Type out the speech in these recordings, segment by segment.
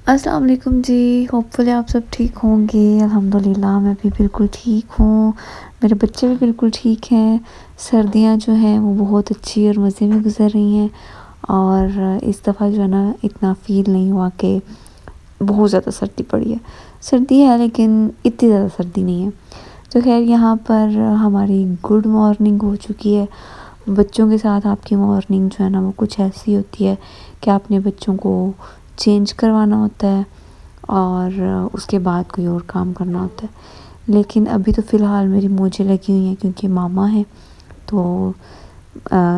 अस्सलाम वालेकुम जी। होपफुली आप सब ठीक होंगे। अल्हम्दुलिल्लाह मैं भी बिल्कुल ठीक हूँ, मेरे बच्चे भी बिल्कुल ठीक हैं। सर्दियाँ जो हैं वो बहुत अच्छी और मज़े में गुज़र रही हैं, और इस दफ़ा जो है ना इतना फ़ील नहीं हुआ कि बहुत ज़्यादा सर्दी पड़ी है। सर्दी है लेकिन इतनी ज़्यादा सर्दी नहीं है। तो खैर यहाँ पर हमारी गुड मॉर्निंग हो चुकी है। बच्चों के साथ आपकी मॉर्निंग जो है ना वो कुछ ऐसी होती है कि आपने बच्चों को चेंज करवाना होता है और उसके बाद कोई और काम करना होता है। लेकिन अभी तो फ़िलहाल मेरी मोजें लगी हुई हैं क्योंकि मामा है, तो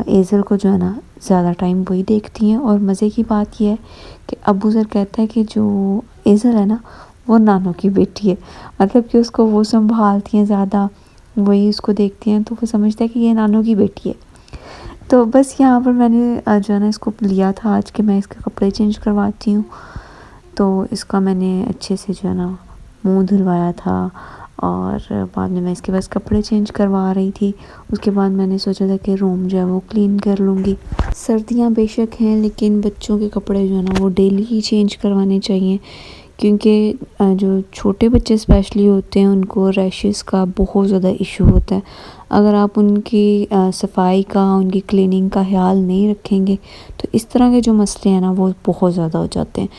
एज़ल को जो है ना ज़्यादा टाइम वही देखती हैं। और मज़े की बात यह है कि अबू सर कहता है कि जो एज़ल है ना वो नानों की बेटी है, मतलब कि उसको वो संभालती हैं ज़्यादा, वही उसको देखती हैं, तो वो समझता है कि ये नानों की बेटी है। तो बस यहाँ पर मैंने जो है ना इसको लिया था आज कि मैं इसके कपड़े चेंज करवाती हूँ। तो इसका मैंने अच्छे से जो है ना मुँह धुलवाया था, और बाद में मैं इसके बस कपड़े चेंज करवा रही थी। उसके बाद मैंने सोचा था कि रूम जो है वो क्लीन कर लूँगी। सर्दियाँ बेशक हैं लेकिन बच्चों के कपड़े जो है ना वो डेली ही चेंज करवाने चाहिए, क्योंकि जो छोटे बच्चे स्पेशली होते हैं उनको रैशेस का बहुत ज़्यादा इशू होता है। अगर आप उनकी सफाई का, उनकी क्लीनिंग का ख्याल नहीं रखेंगे तो इस तरह के जो मसले हैं ना वो बहुत ज़्यादा हो जाते हैं।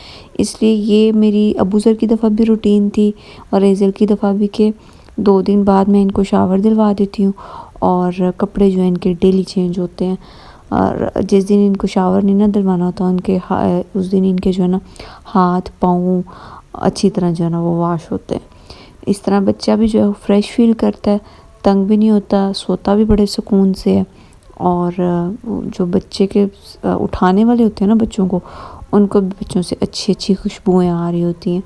इसलिए ये मेरी अबू ज़र की दफ़ा भी रूटीन थी और एज़ल की दफ़ा भी, कि 2 दिन बाद मैं इनको शावर दिलवा देती हूँ और कपड़े जो हैं इनके डेली चेंज होते हैं। और जिस दिन इनको शावर नहीं ना दिलवाना होता उनके उस दिन इनके जो है ना हाथ पाँव अच्छी तरह जो है ना वो वॉश होते हैं। इस तरह बच्चा भी जो है फ्रेश फील करता है, तंग भी नहीं होता, सोता भी बड़े सुकून से है। और जो बच्चे के उठाने वाले होते हैं ना बच्चों को, उनको भी बच्चों से अच्छी अच्छी खुशबुएँ आ रही होती हैं।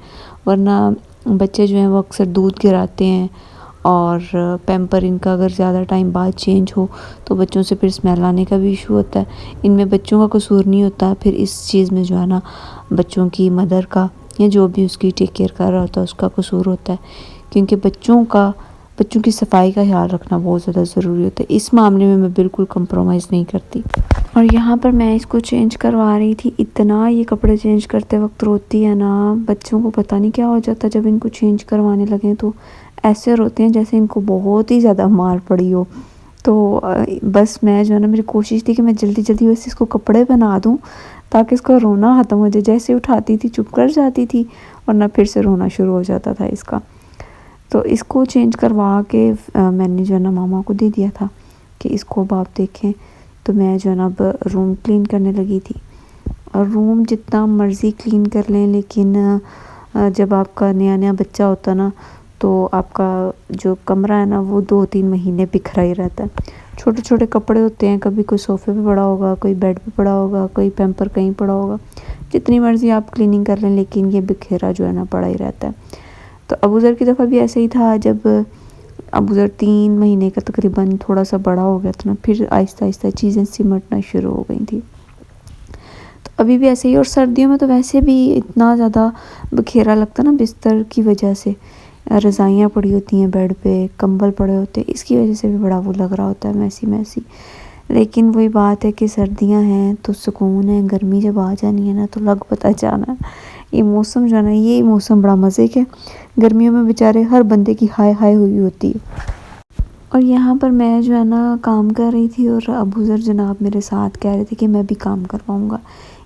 वरना बच्चे जो हैं वो अक्सर दूध गिराते हैं, और पैम्पर इनका अगर ज़्यादा टाइम बाद चेंज हो तो बच्चों से फिर स्मेल आने का भी इशू होता है। इनमें बच्चों का कसूर नहीं होता, फिर इस चीज़ में जो है ना बच्चों की मदर का या जो भी उसकी टेक केयर कर रहा होता है उसका कसूर होता है, क्योंकि बच्चों की सफाई का ख्याल रखना बहुत ज़्यादा ज़रूरी होता है। इस मामले में मैं बिल्कुल कंप्रोमाइज़ नहीं करती। और यहाँ पर मैं इसको चेंज करवा रही थी, इतना ये कपड़े चेंज करते वक्त रोती है ना, बच्चों को पता नहीं क्या हो जाता है जब इनको चेंज करवाने लगें तो ऐसे रोते हैं जैसे इनको बहुत ही ज़्यादा मार पड़ी हो। तो बस मैं जो है ना मेरी कोशिश थी कि मैं जल्दी जल्दी बस इसको कपड़े पहना दूँ ताकि इसका रोना ख़त्म हो जाए। जैसे उठाती थी चुप कर जाती थी, वरना फिर से रोना शुरू हो जाता था इसका। तो इसको चेंज करवा के मैंने जो है ना मामा को दे दिया था कि इसको अब आप देखें। तो मैं जो है ना अब रूम क्लीन करने लगी थी। और रूम जितना मर्ज़ी क्लीन कर लें, लेकिन जब आपका नया नया बच्चा होता ना तो आपका जो कमरा है ना वो 2-3 महीने बिखरा ही रहता है। छोटे छोटे कपड़े होते हैं, कभी कोई सोफ़े पे पड़ा होगा, कोई बेड पे पड़ा होगा, कोई पैम्पर कहीं पड़ा होगा। जितनी मर्ज़ी आप क्लीनिंग कर लें लेकिन ये बिखेरा जो है ना पड़ा ही रहता है। तो अबू ज़र की दफ़ा भी ऐसे ही था। जब अबू ज़र 3 महीने का तकरीबन थोड़ा सा बड़ा हो गया था ना, फिर आहिस्ता आहिस्ता चीज़ें सिमटना शुरू हो गई थी। तो अभी भी ऐसे ही। और सर्दियों में तो वैसे भी इतना ज़्यादा बखेरा लगता ना बिस्तर की वजह से, रज़ाइयाँ पड़ी होती हैं बेड पे, कंबल पड़े होते हैं, इसकी वजह से भी बड़ा वो लग रहा होता है मैसी मैसी। लेकिन वही बात है कि सर्दियाँ हैं तो सुकून है, गर्मी जब आ जानी है ना तो लग पता जाना। ये मौसम जो है ना, ये मौसम बड़ा मज़े का है। गर्मियों में बेचारे हर बंदे की हाय हाय हुई होती है। और यहाँ पर मैं जो है ना काम कर रही थी और अबू ज़र जनाब मेरे साथ कह रहे थे कि मैं भी काम करवाऊँगा।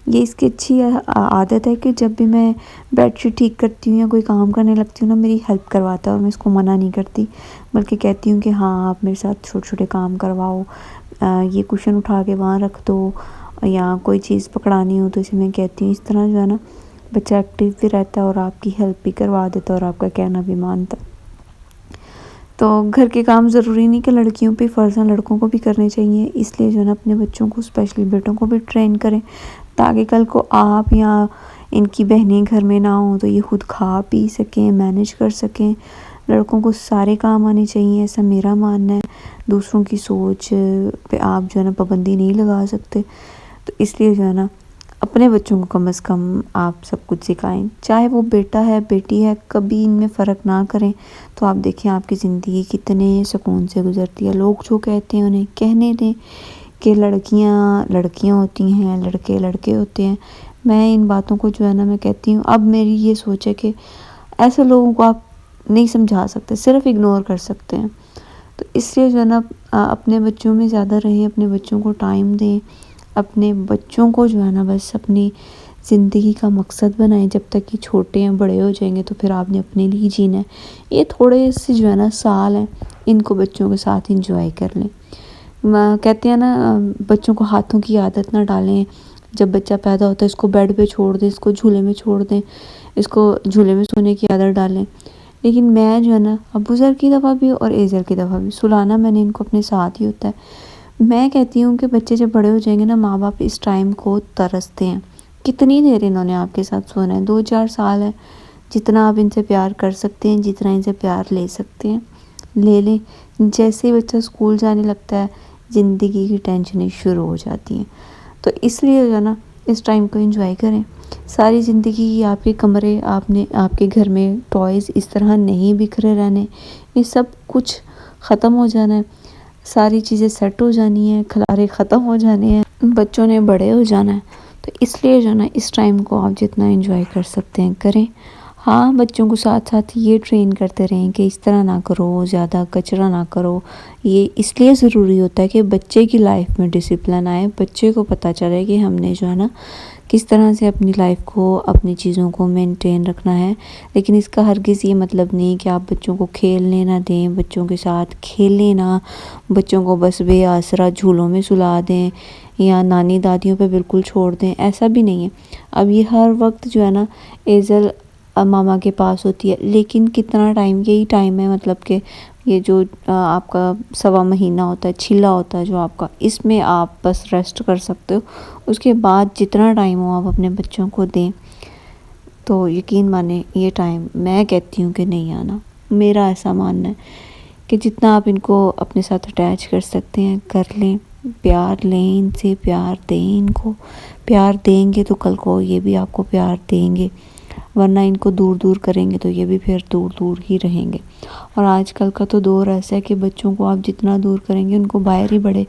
ये इसकी अच्छी आदत है कि जब भी मैं बेडशीट ठीक करती हूँ या कोई काम करने लगती हूँ ना, मेरी हेल्प करवाता है और मैं इसको मना नहीं करती, बल्कि कहती हूँ कि हाँ आप मेरे साथ छोटे छोटे काम करवाओ। ये कुशन उठा के वहाँ रख दो, या कोई चीज़ पकड़ानी हो तो इसे मैं कहती हूँ। इस तरह जो है ना बच्चा एक्टिव भी रहता है और आपकी हेल्प भी करवा देता है और आपका कहना भी मानता है। तो घर के काम ज़रूरी नहीं कि लड़कियों पे फ़र्ज़ हैं, लड़कों को भी करने चाहिए। इसलिए जो है ना अपने बच्चों को, स्पेशली बेटों को भी ट्रेन करें, ताकि कल को आप या इनकी बहनें घर में ना हों तो ये खुद खा पी सकें, मैनेज कर सकें। लड़कों को सारे काम आने चाहिए, ऐसा मेरा मानना है। दूसरों की सोच पे आप जो है ना पाबंदी नहीं लगा सकते। तो इसलिए जो है ना अपने बच्चों को कम से कम आप सब कुछ सिखाएं, चाहे वो बेटा है बेटी है, कभी इनमें फ़र्क ना करें। तो आप देखें आपकी ज़िंदगी कितने सुकून से गुजरती है। लोग जो कहते हैं उन्हें कहने दें कि लड़कियां लड़कियां होती हैं, लड़के लड़के होते हैं। میں ان باتوں کو جو ہے نا میں کہتی ہوں. اب میری یہ سوچ ہے کہ ایسے لوگوں کو آپ نہیں سمجھا سکتے, صرف اگنور کر سکتے ہیں. تو اس لیے جو ہے نا اپنے بچوں میں زیادہ رہیں, اپنے بچوں کو ٹائم دیں, اپنے بچوں کو جو ہے نا بس اپنی زندگی کا مقصد بنائیں. جب تک کہ چھوٹے ہیں, بڑے ہو جائیں گے تو پھر آپ نے اپنے لیے جینا ہے. یہ تھوڑے سے جو ہے نا سال ہیں, ان کو بچوں کے ساتھ انجوائے کر لیں. کہتے ہیں نا بچوں کو ہاتھوں کی عادت نہ ڈالیں. جب بچہ پیدا ہوتا ہے اس کو بیڈ پہ چھوڑ دیں, اس کو جھولے میں چھوڑ دیں, اس کو جھولے میں سونے کی عادت ڈالیں. لیکن میں جو ہے نا ابو ذر کی دفعہ بھی اور ایزر کی دفعہ بھی سلانا میں نے ان کو اپنے ساتھ ہی ہوتا ہے. میں کہتی ہوں کہ بچے جب بڑے ہو جائیں گے نا, ماں باپ اس ٹائم کو ترستے ہیں. کتنی دیر انہوں نے آپ کے ساتھ سونا ہے, 2-4 سال ہے. جتنا آپ ان سے پیار کر سکتے ہیں, جتنا ان سے پیار لے سکتے ہیں لے لیں. جیسے ہی بچہ اسکول جانے لگتا ہے, زندگی کی ٹینشنیں شروع ہو جاتی ہیں. تو اس لیے جو ہے نا اس ٹائم کو انجوائے کریں. ساری زندگی آپ کے کمرے, آپ کے گھر میں ٹوائز اس طرح نہیں بکھرے رہنے. یہ سب کچھ ختم ہو جانا ہے, ساری چیزیں سیٹ ہو جانی ہیں, کھلارے ختم ہو جانے ہیں, بچوں نے بڑے ہو جانا ہے. تو اس لیے جو ہے نا اس ٹائم کو آپ جتنا انجوائے کر سکتے ہیں کریں. ہاں, بچوں کو ساتھ ساتھ یہ ٹرین کرتے رہیں کہ اس طرح نہ کرو, زیادہ کچرا نہ کرو. یہ اس لیے ضروری ہوتا ہے کہ بچے کی لائف میں ڈسپلن آئے, بچے کو پتہ چلے کہ ہم نے جو ہے نا کس طرح سے اپنی لائف کو, اپنی چیزوں کو مینٹین رکھنا ہے. لیکن اس کا ہرگز یہ مطلب نہیں کہ آپ بچوں کو کھیلنے نہ دیں, بچوں کے ساتھ کھیلیں نہ, بچوں کو بس بے آسرا جھولوں میں سلا دیں یا نانی دادیوں پہ بالکل چھوڑ دیں. ایسا بھی نہیں ہے. اب یہ ہر وقت جو ہے نا ایزل ماما کے پاس ہوتی ہے, لیکن کتنا ٹائم, یہی ٹائم ہے مطلب کہ یہ جو آپ کا 1.25 مہینہ ہوتا ہے, چھلا ہوتا ہے جو آپ کا, اس میں آپ بس ریسٹ کر سکتے ہو. اس کے بعد جتنا ٹائم ہو آپ اپنے بچوں کو دیں. تو یقین مانیں یہ ٹائم میں کہتی ہوں کہ نہیں آنا. میرا ایسا ماننا ہے کہ جتنا آپ ان کو اپنے ساتھ اٹیچ کر سکتے ہیں کر لیں. پیار لیں ان سے, پیار دیں ان کو. پیار دیں گے تو کل کو یہ بھی آپ کو پیار دیں گے, ورنہ ان کو دور دور کریں گے تو یہ بھی پھر دور دور ہی رہیں گے. اور آج کل کا تو دور ایسا ہے کہ بچوں کو آپ جتنا دور کریں گے ان کو باہر ہی بڑے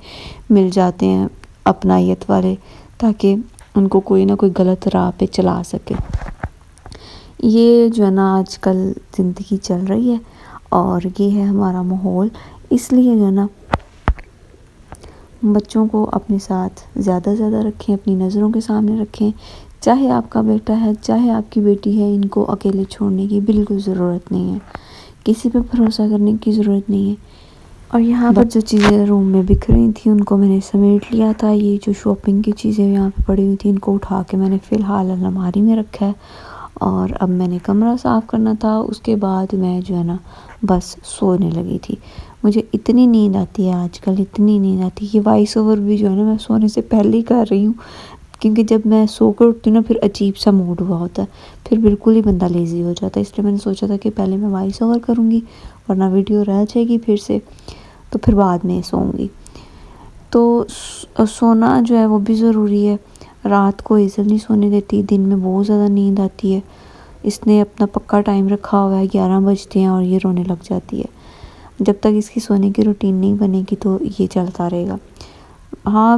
مل جاتے ہیں اپنائیت والے, تاکہ ان کو کوئی نہ کوئی غلط راہ پہ چلا سکے. یہ جو ہے نا آج کل زندگی چل رہی ہے اور یہ ہے ہمارا ماحول. اس لیے جو ہے نا بچوں کو اپنے ساتھ زیادہ سے زیادہ رکھیں, اپنی نظروں کے سامنے رکھیں. چاہے آپ کا بیٹا ہے, چاہے آپ کی بیٹی ہے, ان کو اکیلے چھوڑنے کی بالکل ضرورت نہیں ہے. کسی پہ بھروسہ کرنے کی ضرورت نہیں ہے. اور یہاں پر جو چیزیں روم میں بکھ رہی تھیں ان کو میں نے سمیٹ لیا تھا. یہ جو شاپنگ کی چیزیں یہاں پہ پڑی ہوئی تھیں ان کو اٹھا کے میں نے فی الحال الماری میں رکھا ہے. اور اب میں نے کمرہ صاف کرنا تھا. اس کے بعد میں جو ہے نا بس سونے لگی تھی. مجھے اتنی نیند آتی ہے آج کل, اتنی نیند آتی ہے. یہ وائس اوور بھی جو ہے نا میں سونے سے پہلے ہی کر رہی ہوں, کیونکہ جب میں سو کر اٹھتی ہوں نا پھر عجیب سا موڈ ہوا ہوتا ہے, پھر بالکل ہی بندہ لیزی ہو جاتا ہے. اس لیے میں نے سوچا تھا کہ پہلے میں وائس اوور کروں گی ورنہ ویڈیو رہ جائے گی پھر سے, تو پھر بعد میں سوؤں گی. تو سونا جو ہے وہ بھی ضروری ہے. رات کو ایزل نہیں سونے دیتی, دن میں بہت زیادہ نیند آتی ہے. اس نے اپنا پکا ٹائم رکھا ہوا ہے, 11 بجتے ہیں اور یہ رونے لگ جاتی ہے. جب تک اس کی سونے کی روٹین نہیں بنے گی تو یہ چلتا رہے گا. ہاں,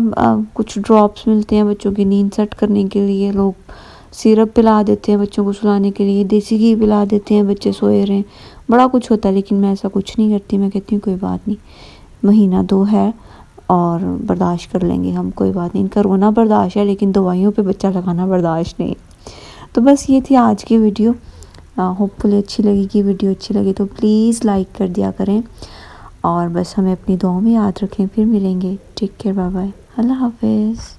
کچھ ڈراپس ملتے ہیں بچوں کی نیند سیٹ کرنے کے لیے, لوگ سیرپ پلا دیتے ہیں بچوں کو سلانے کے لیے, دیسی گھی پلا دیتے ہیں بچے سوئے رہیں, بڑا کچھ ہوتا ہے. لیکن میں ایسا کچھ نہیں کرتی. میں کہتی ہوں کوئی بات نہیں, 1-2 مہینہ ہے اور برداشت کر لیں گے ہم, کوئی بات نہیں. ان کا رونا برداشت ہے لیکن دوائیوں پہ بچہ لگانا برداشت نہیں. تو بس یہ تھی آج کی ویڈیو. ہوپ فلی اچھی لگے گی. ویڈیو اچھی لگی تو پلیز لائک کر دیا کریں, اور بس ہمیں اپنی دعاؤں میں یاد رکھیں. پھر ملیں گے. ٹیک کیئر, بائے بائے, اللہ حافظ.